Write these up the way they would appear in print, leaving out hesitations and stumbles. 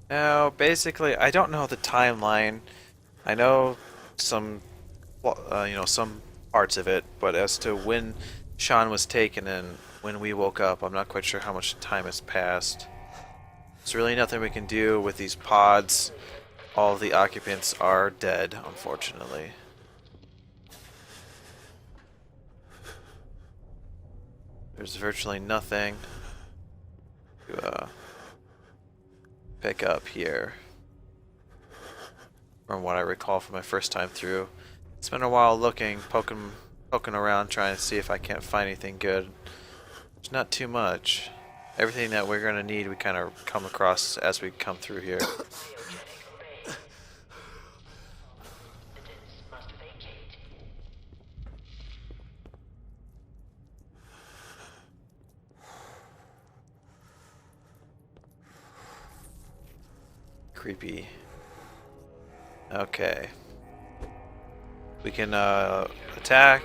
Now, basically, I don't know the timeline. I know some, some parts of it, but as to when Sean was taken and when we woke up, I'm not quite sure how much time has passed. There's really nothing we can do with these pods. All of the occupants are dead, unfortunately. There's virtually nothing to pick up here, from what I recall from my first time through. It's been a while looking, poking around, trying to see if I can't find anything good. There's not too much. Everything that we're gonna need, we kind of come across as we come through here. Creepy. Okay. We can attack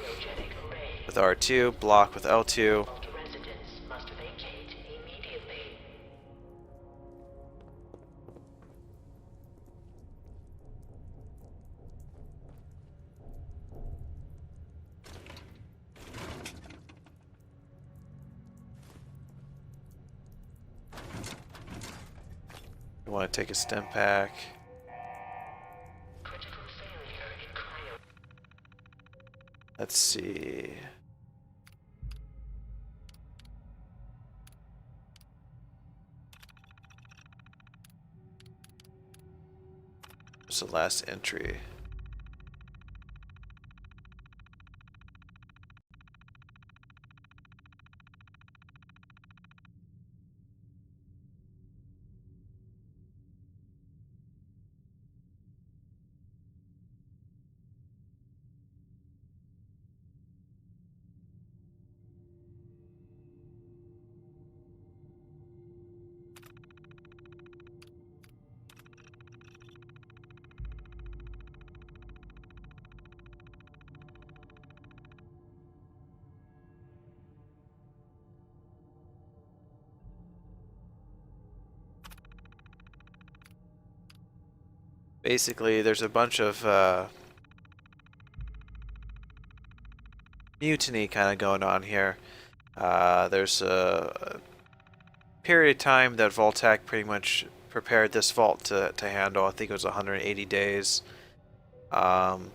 with R2, block with L2. We want to take a stim pack. Let's see. What's the last entry? Basically, there's a bunch of mutiny kind of going on here. There's a period of time that Voltac pretty much prepared this vault to handle. I think it was 180 days. Um,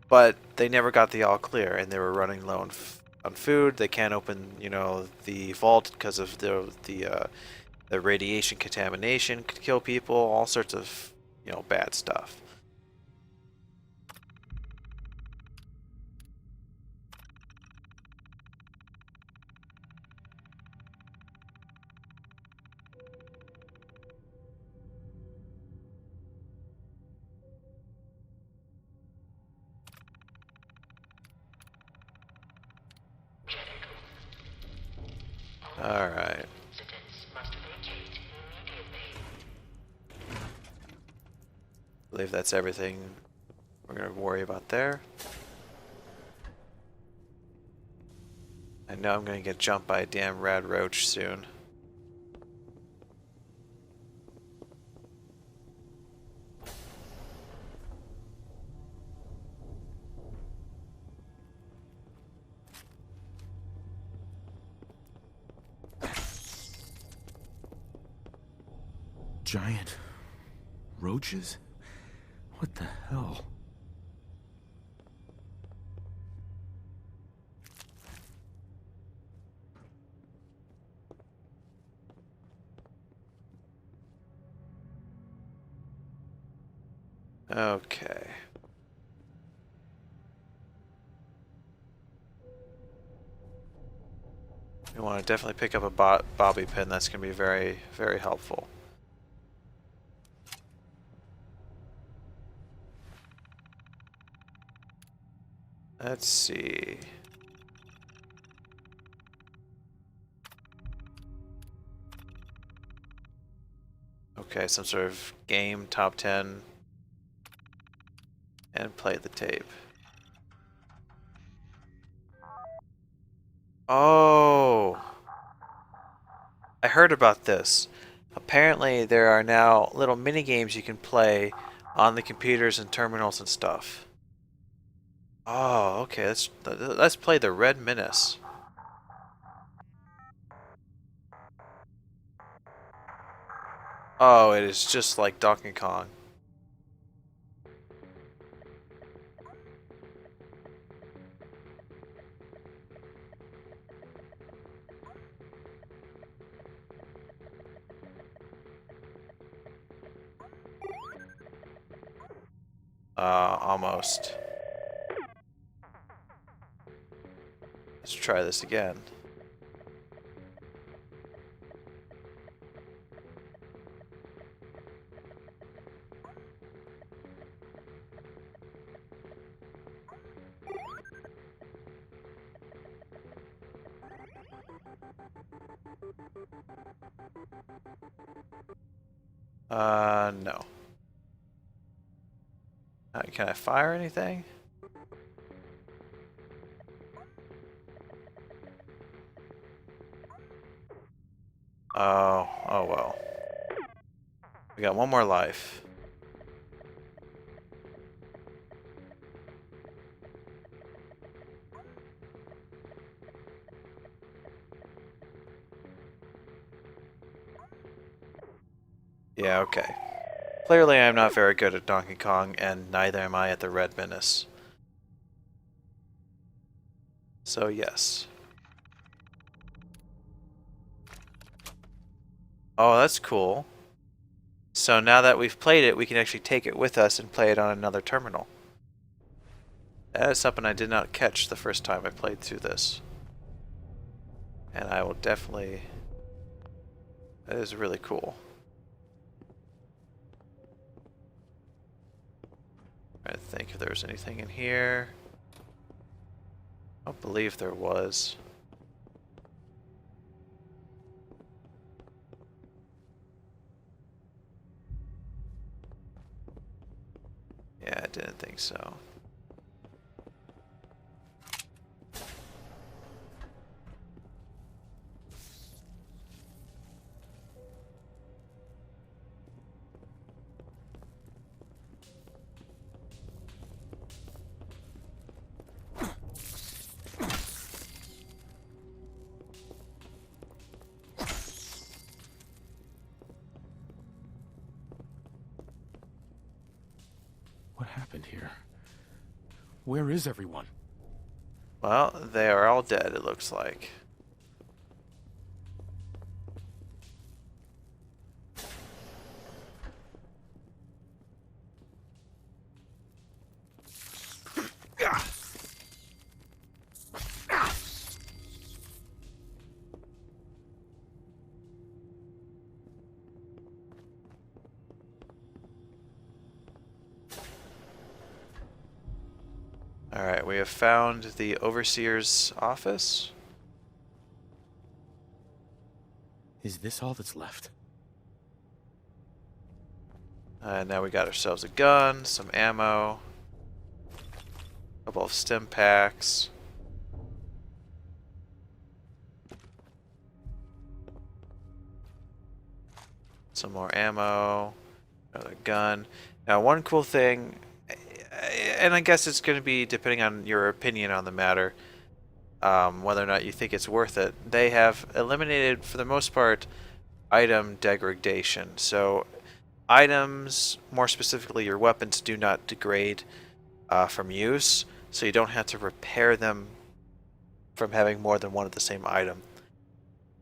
but they never got the all clear, and they were running low on food. They can't open, the vault because of the radiation contamination could kill people. All sorts of, bad stuff. All right. I believe that's everything we're gonna worry about there. I know I'm gonna get jumped by a damn rad roach soon. Giant roaches? What the hell? Okay. We want to definitely pick up a bobby pin. That's going to be very, very helpful. Let's see. Okay, some sort of game top 10 and play the tape. Oh, I heard about this. Apparently, there are now little mini games you can play on the computers and terminals and stuff. Oh, okay. Let's play the Red Menace. Oh, it is just like Donkey Kong. Almost. Let's try this again. No. Can I fire anything? Oh well. We got one more life. Yeah, okay. Clearly I'm not very good at Donkey Kong, and neither am I at the Red Menace. So yes. Oh, that's cool. So now that we've played it, we can actually take it with us and play it on another terminal. That is something I did not catch the first time I played through this. And I will definitely... That is really cool. I think if there was anything in here. I don't believe there was. Yeah, I didn't think so. What happened here? Where is everyone? Well, they are all dead, it looks like. Alright, we have found the Overseer's office. Is this all that's left? Now we got ourselves a gun, some ammo, a couple of stim packs. Some more ammo, another gun. Now, one cool thing, and I guess it's going to be depending on your opinion on the matter, whether or not you think it's worth it. They have eliminated, for the most part, item degradation. So, items, more specifically your weapons, do not degrade from use, so you don't have to repair them from having more than one of the same item.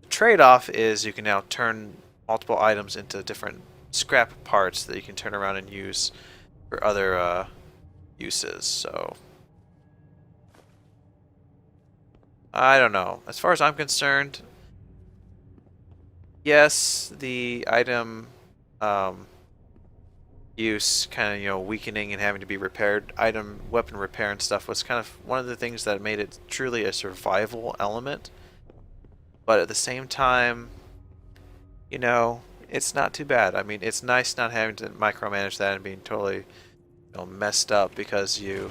The trade-off is you can now turn multiple items into different scrap parts that you can turn around and use for other uses. So I don't know. As far as I'm concerned, yes, the item use kind of, weakening and having to be repaired, weapon repair and stuff was kind of one of the things that made it truly a survival element. But at the same time, it's not too bad. I mean, it's nice not having to micromanage that and being totally, messed up because you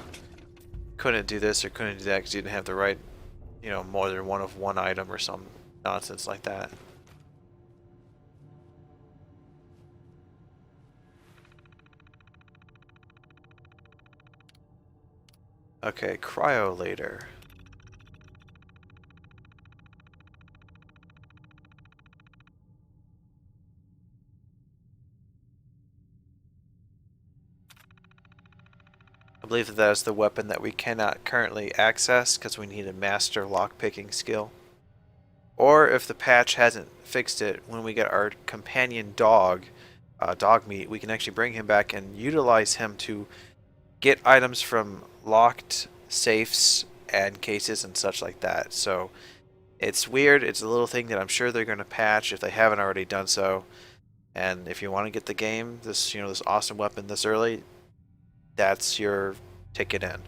couldn't do this or couldn't do that because you didn't have the right, more than one item or some nonsense like that. Okay, cryolator. I believe that that is the weapon that we cannot currently access because we need a master lockpicking skill. Or if the patch hasn't fixed it, when we get our companion dog, dog meat, we can actually bring him back and utilize him to get items from locked safes and cases and such like that. So it's weird. It's a little thing that I'm sure they're going to patch if they haven't already done so. And if you want to get the game, this awesome weapon this early, that's your ticket in.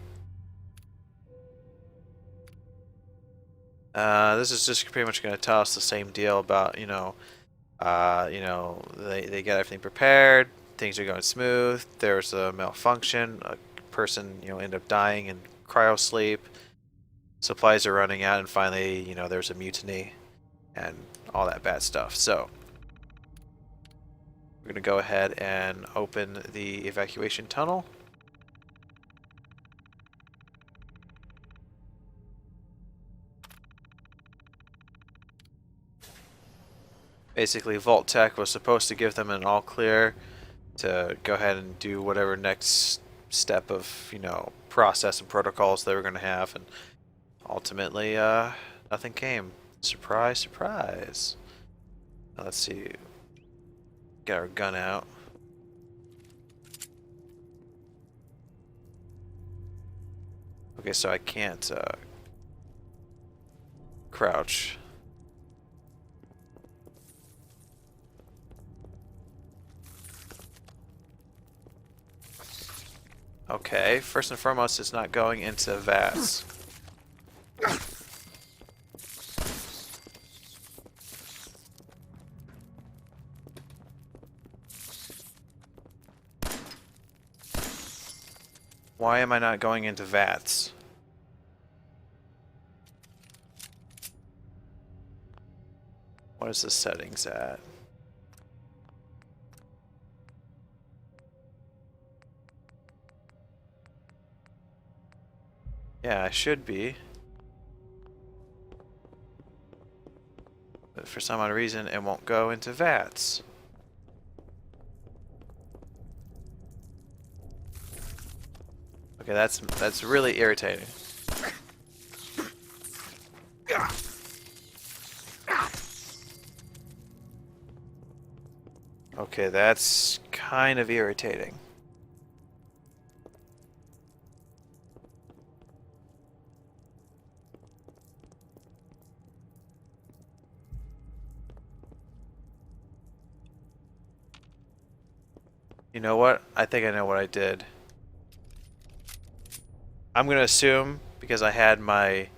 This is just pretty much going to tell us the same deal about, they got everything prepared, things are going smooth, there's a malfunction, a person, ended up dying in cryo sleep, supplies are running out, and finally, there's a mutiny and all that bad stuff. So, we're going to go ahead and open the evacuation tunnel. Basically, Vault Tech was supposed to give them an all clear to go ahead and do whatever next step of, process and protocols they were going to have, and ultimately, nothing came. Surprise, surprise. Now, let's see. Get our gun out. Okay, so I can't, crouch. Okay, first and foremost, it's not going into vats. Why am I not going into vats? What is the settings at? Yeah, I should be. But for some odd reason, it won't go into vats. Okay, that's really irritating. Okay, that's kind of irritating. You know what? I think I know what I did. I'm gonna assume, because I had my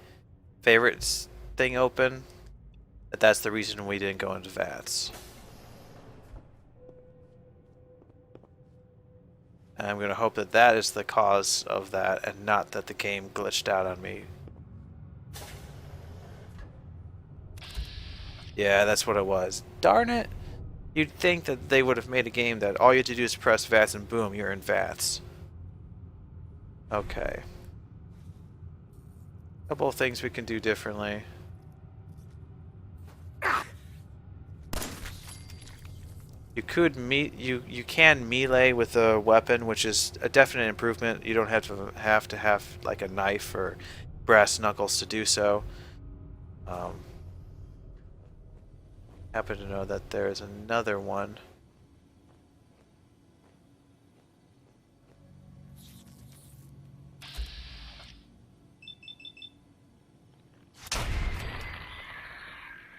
favorites thing open, that that's the reason we didn't go into vats. And I'm gonna hope that that is the cause of that, and not that the game glitched out on me. Yeah, that's what it was. Darn it! You'd think that they would have made a game that all you have to do is press VATS and boom, you're in VATS. Okay. Couple of things we can do differently. You could you can melee with a weapon, which is a definite improvement. You don't have to have like a knife or brass knuckles to do so. Happen to know that there is another one.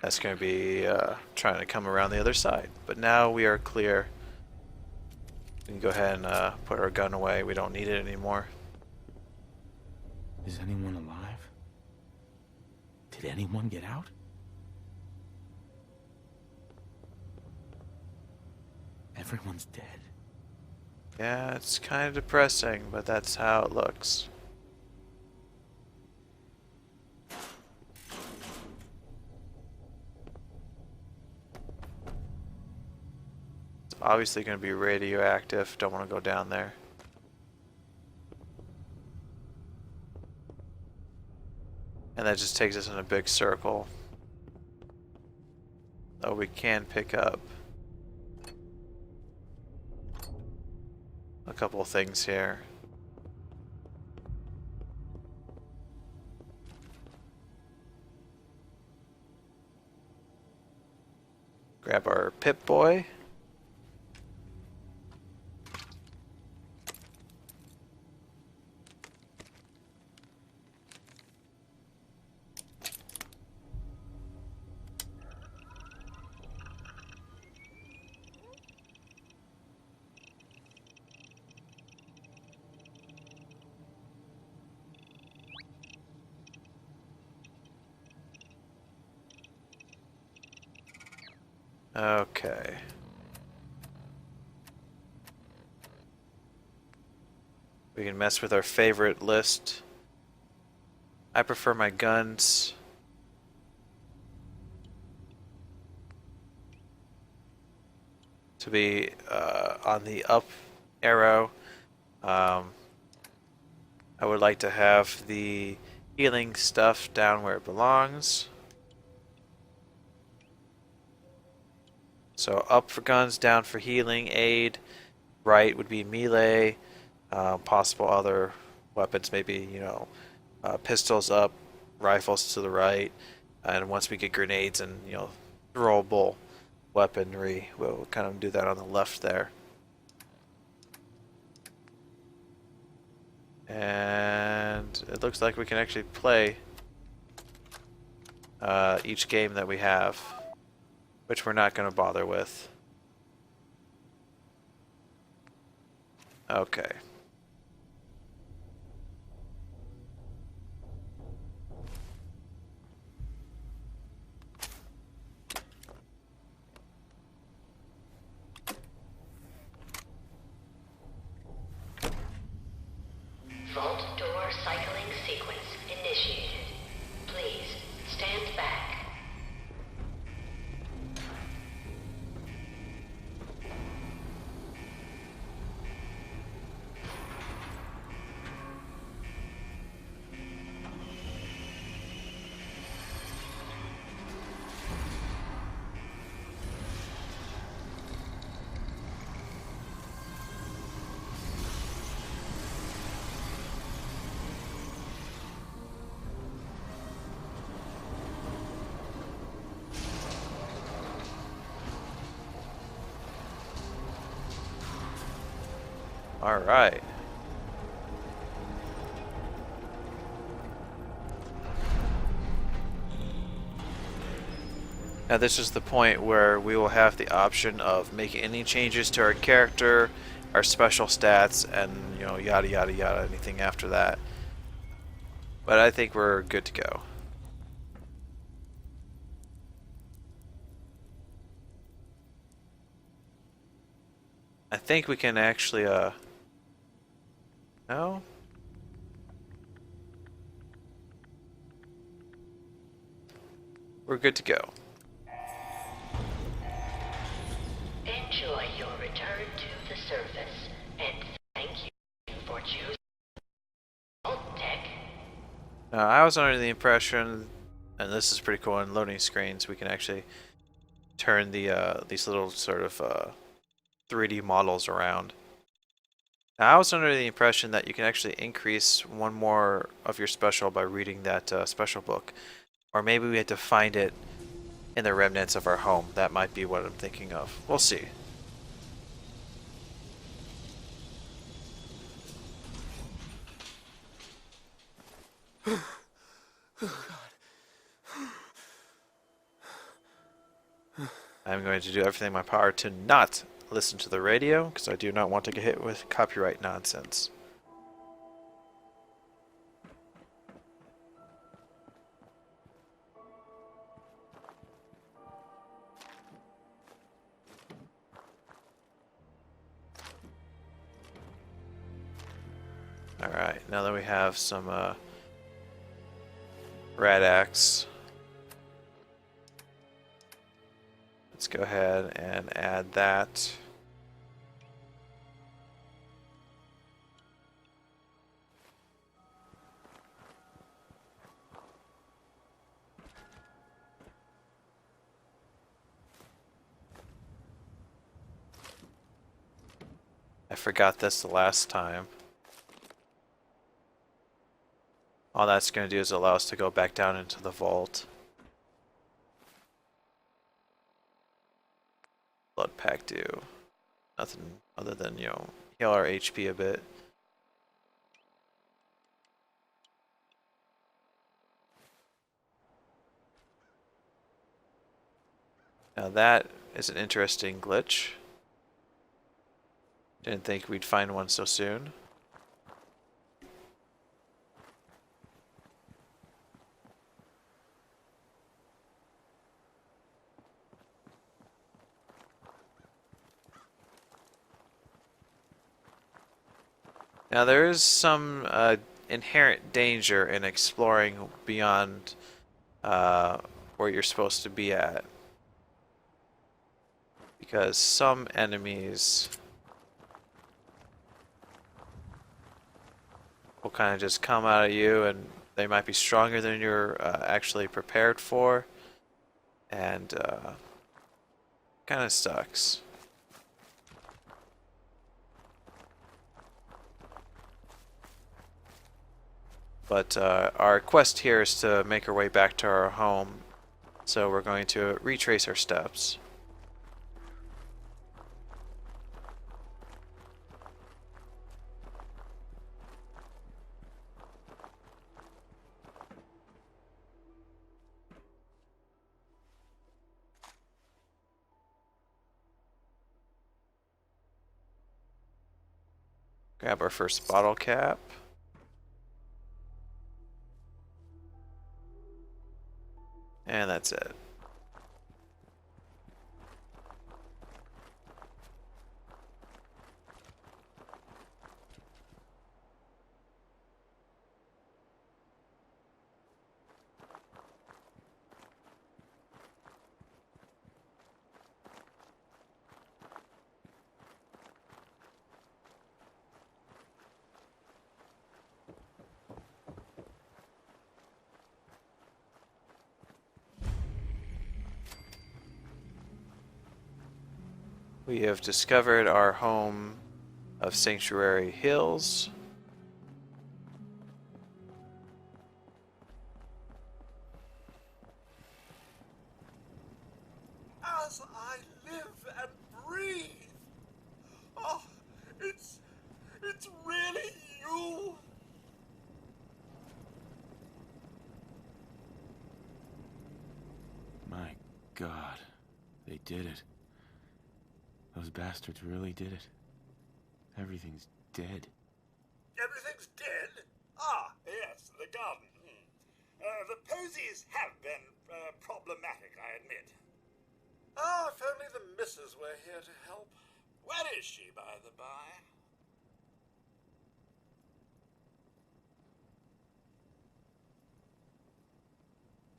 That's going to be trying to come around the other side. But now we are clear. We can go ahead and put our gun away. We don't need it anymore. Is anyone alive? Did anyone get out? Everyone's dead. Yeah, it's kind of depressing, but that's how it looks. It's obviously going to be radioactive. Don't want to go down there. And that just takes us in a big circle. Oh, we can pick up a couple of things here. Grab our Pip-Boy. Okay. We can mess with our favorite list. I prefer my guns to be on the up arrow. I would like to have the healing stuff down where it belongs. So up for guns, down for healing, aid. Right would be melee. Possible other weapons, maybe, pistols up, rifles to the right. And once we get grenades and, throwable weaponry, we'll kind of do that on the left there. And it looks like we can actually play each game that we have, which we're not going to bother with. Okay. Vault door cycling sequence initiated. Please stand back. All right. Now this is the point where we will have the option of making any changes to our character, our special stats, and yada yada yada, anything after that. But I think we're good to go. I think we can actually no? We're good to go. Enjoy your return to the surface, and thank you for choosing Vault Tech. I was under the impression, and this is pretty cool, in loading screens we can actually turn these little sort of 3D models around. Now, I was under the impression that you can actually increase one more of your special by reading that special book. Or maybe we had to find it in the remnants of our home. That might be what I'm thinking of. We'll see. I'm going to do everything in my power to not listen to the radio, because I do not want to get hit with copyright nonsense. Alright, now that we have some rat axe, let's go ahead and add that. forgot this the last time. All that's going to do is allow us to go back down into the vault. Blood pack do nothing other than, you know, heal our HP a bit. Now that is an interesting glitch. Didn't think we'd find one so soon. Now there is some inherent danger in exploring beyond where you're supposed to be at. Because some enemies will kind of just come out at you, and they might be stronger than you're actually prepared for, and kind of sucks. But our quest here is to make our way back to our home, so we're going to retrace our steps. Grab our first bottle cap. And that's it. We have discovered our home of Sanctuary Hills. As I live and breathe. Oh, it's really you. My God, they did it. Those bastards really did it. Everything's dead. Everything's dead? Ah, yes, the garden. The posies have been problematic, I admit. Ah, if only the missus were here to help. Where is she, by the by?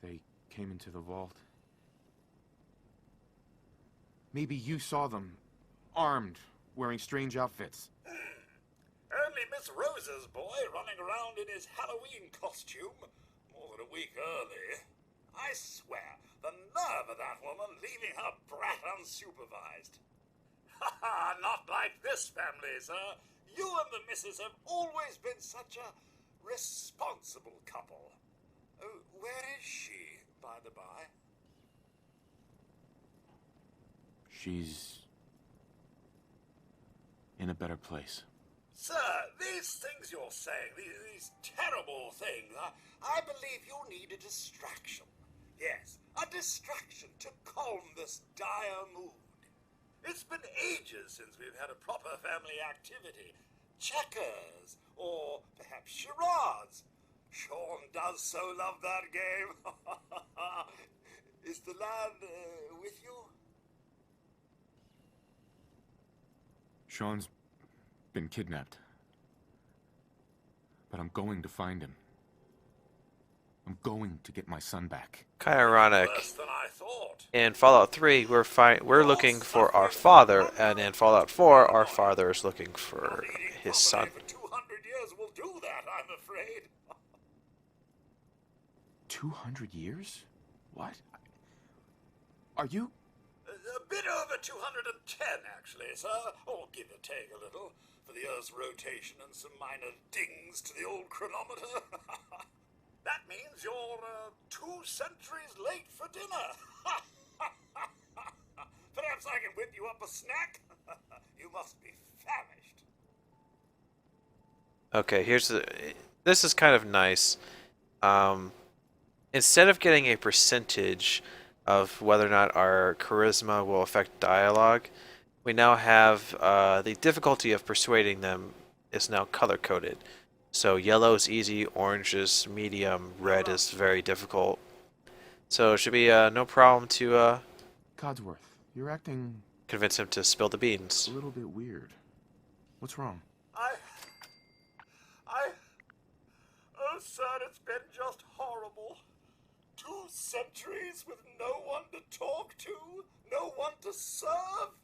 They came into the vault. Maybe you saw them, armed, wearing strange outfits. Only Miss Rose's boy running around in his Halloween costume more than a week early. I swear, the nerve of that woman leaving her brat unsupervised. Ha ha, not like this family, sir. You and the missus have always been such a responsible couple. Oh, where is she, by the by? She's in a better place. Sir, these things you're saying, these terrible things, I believe you need a distraction. Yes, a distraction to calm this dire mood. It's been ages since we've had a proper family activity. Checkers, or perhaps charades. Sean does so love that game. Is the lad with you? Sean's been kidnapped. But I'm going to find him. I'm going to get my son back. Kind of ironic. Worse than I thought. In Fallout 3, we're looking for our father, and in Fallout 4, our father is looking for his son. For 200 years will do that, I'm afraid. 200 years? What? Are you... Be bit over 210, actually, sir. Or give or take a little, for the Earth's rotation and some minor dings to the old chronometer. That means you're 2 centuries late for dinner. Perhaps I can whip you up a snack? You must be famished. Okay, this is kind of nice. Instead of getting a percentage of whether or not our charisma will affect dialogue, we now have the difficulty of persuading them is now color coded. So yellow is easy, orange is medium, red is very difficult. So it should be no problem to Codsworth, you're acting convince him to spill the beans. a little bit weird. What's wrong? Oh, sir, it's been just horrible. 2 centuries with no one to talk to, no one to serve.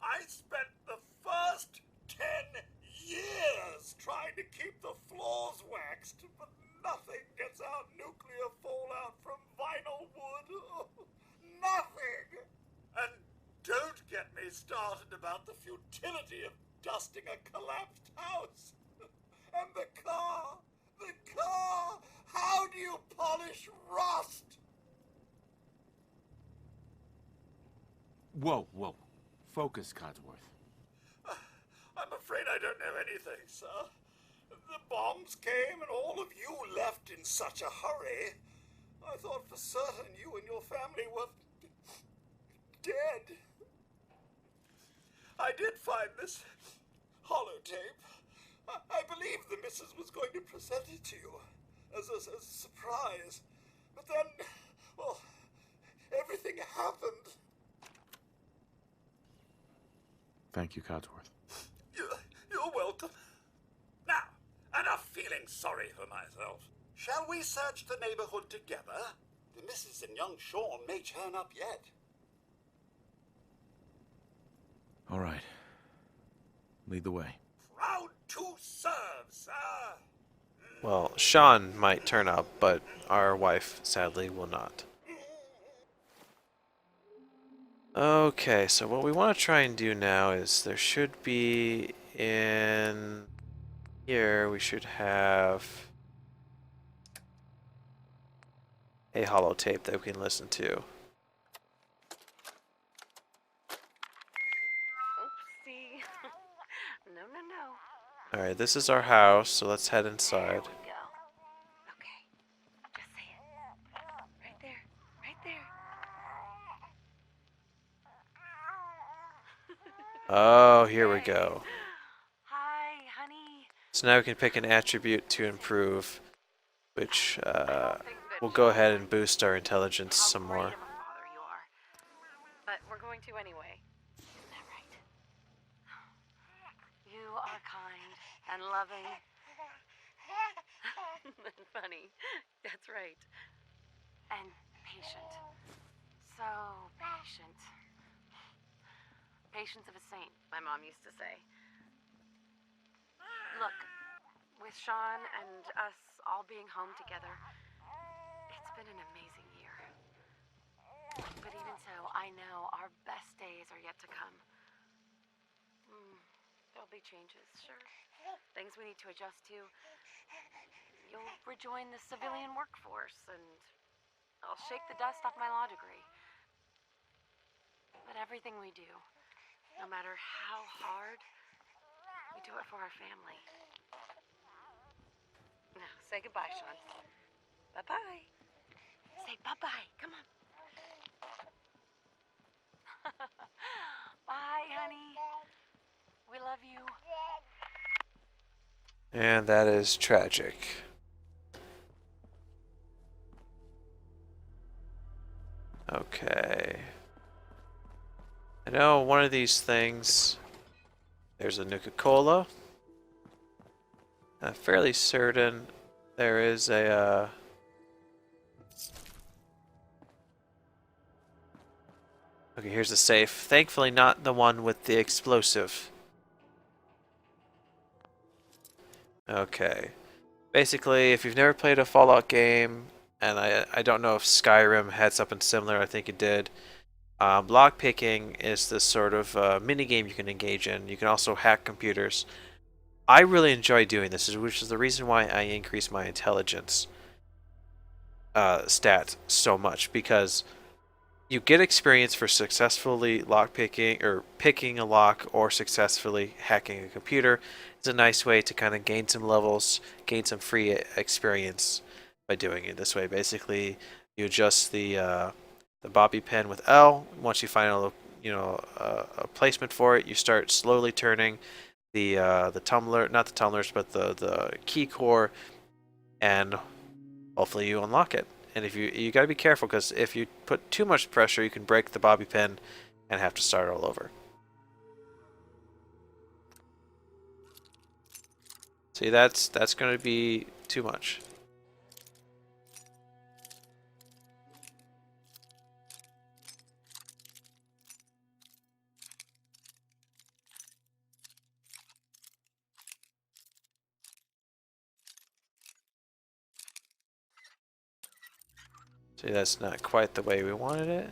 I spent the first 10 years trying to keep the floors waxed, but nothing gets out nuclear fallout from vinyl wood. Nothing! And don't get me started about the futility of dusting a collapsed house. And the car! How do you polish rust? Whoa, whoa. Focus, Codsworth. I'm afraid I don't know anything, sir. The bombs came and all of you left in such a hurry. I thought for certain you and your family were dead. I did find this holotape. I believe the missus was going to present it to you as a surprise. But then, well, everything happened. Thank you, Codsworth. You're welcome. Now, enough feeling sorry for myself. Shall we search the neighborhood together? The missus and young Sean may turn up yet. All right. Lead the way. Proud to serve, sir. Well, Sean might turn up, but our wife sadly will not. Okay, so what we want to try and do now is there should be in here we should have a holotape that we can listen to. Oopsie. No, no, no. Alright, this is our house, so let's head inside. There we go. Okay. Just say it. Right there. Right there. Oh, here we go. Hi, honey. So now we can pick an attribute to improve, which I don't think that will go you ahead and boost our intelligence how some great more. of a father you are. But we're going to anyway. Isn't that right? You are kind and loving and funny. That's right. And patient. So patient. Patience of a saint, my mom used to say. Look, with Sean and us all being home together, it's been an amazing year. But even so, I know our best days are yet to come. There'll be changes, sure. Things we need to adjust to. You'll rejoin the civilian workforce, and I'll shake the dust off my law degree. But everything we do, no matter how hard, we do it for our family. Now, say goodbye, Sean. Bye-bye. Say bye-bye. Come on. Bye, honey. We love you. And that is tragic. Okay. I know one of these things, there's a Nuka-Cola. I'm fairly certain there is a, okay, here's a safe. Thankfully not the one with the explosive. Okay. Basically, if you've never played a Fallout game, and I don't know if Skyrim had something similar, I think it did. Lock picking is this sort of mini game you can engage in. You can also hack computers. I really enjoy doing this, which is the reason why I increase my intelligence stat so much, because you get experience for successfully lock picking or picking a lock or successfully hacking a computer. It's a nice way to kind of gain some levels, gain some free experience by doing it this way. Basically, you adjust the bobby pin with L. Once you find a placement for it, you start slowly turning the tumbler, not the tumblers, but the key core, and hopefully you unlock it. And if you got to be careful, because if you put too much pressure, you can break the bobby pin and have to start all over. See, that's going to be too much. See, that's not quite the way we wanted it.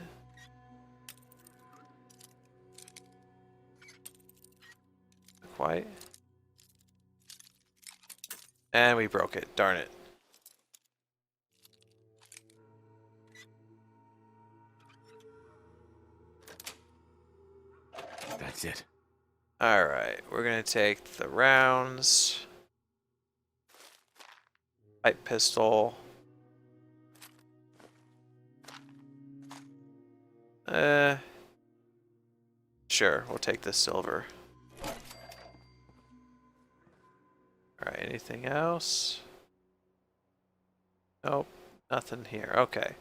Not quite. And we broke it. Darn it. That's it. Alright, we're going to take the rounds. Pipe pistol. Sure, we'll take the silver. Alright, anything else? Nope, nothing here. Okay.